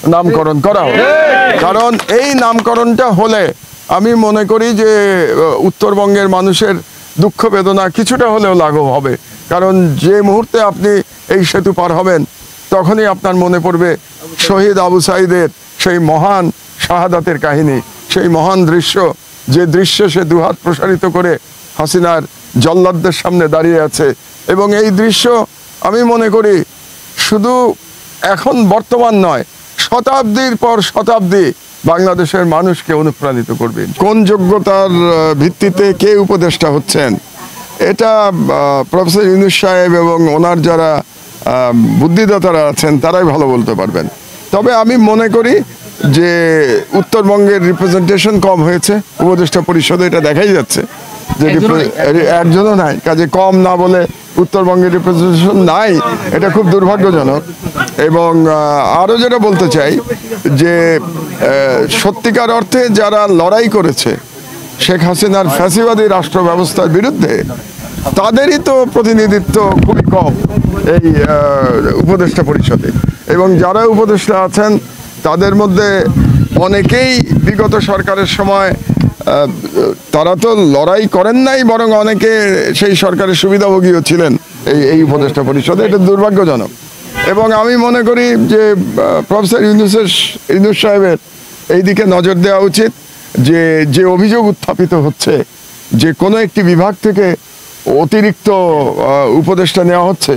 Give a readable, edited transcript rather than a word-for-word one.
নামকরণ করা হবে। কারণ এই নামকরণটা হলে আমি মনে করি যে উত্তরবঙ্গের মানুষের দুঃখ বেদনা কিছুটা হলেও লাঘব হবে। কারণ যে মুহূর্তে আপনি এই সেতু পার হবেন তখনই আপনার মনে পড়বে শহীদ আবু সাঈদের সেই মহান শাহাদাতের কাহিনী, সেই মহান দৃশ্য, যে দৃশ্য সে দুহাত প্রসারিত করে হাসিনার জল্লাদদের সামনে দাঁড়িয়ে আছে। এবং এই দৃশ্য আমি মনে করি শুধু এখন বর্তমান নয়, শতাব্দীর পর শতাব্দী বাংলাদেশের মানুষকে অনুপ্রাণিত করবে। কোন যোগ্যতার ভিত্তিতে কে উপদেষ্টা হচ্ছেন এটা প্রফেসর ইউনূস সাহেব এবং ওনার যারা বুদ্ধিদাতারা আছেন তারাই ভালো বলতে পারবেন। তবে আমি মনে করি যে উত্তরবঙ্গের রিপ্রেজেন্টেশন কম হয়েছে উপদেষ্টা পরিষদে, এটা দেখাই যাচ্ছে যে একজনও নাই। কাজে কম না বলে উত্তরবঙ্গের রিপ্রেজেন্টেশন নাই, এটা খুব দুর্ভাগ্যজনক। এবং আরও যেটা বলতে চাই যে সত্যিকার অর্থে যারা লড়াই করেছে শেখ হাসিনার ফ্যাসিবাদী রাষ্ট্র ব্যবস্থার বিরুদ্ধে তাদেরই তো প্রতিনিধিত্ব খুবই কম এই উপদেষ্টা পরিষদে। এবং যারা উপদেষ্টা আছেন তাদের মধ্যে অনেকেই বিগত সরকারের সময় তারা তো লড়াই করেন নাই, বরং অনেকে সেই সরকারের সুবিধাভোগীও ছিলেন এই উপদেষ্টা পরিষদে। এটা দুর্ভাগ্যজনক। এবং আমি মনে করি যে প্রফেসর ইউনূস সাহেবের এই দিকে নজর দেওয়া উচিত যে অভিযোগ উত্থাপিত হচ্ছে যে কোনো একটি বিভাগ থেকে অতিরিক্ত উপদেষ্টা নেওয়া হচ্ছে,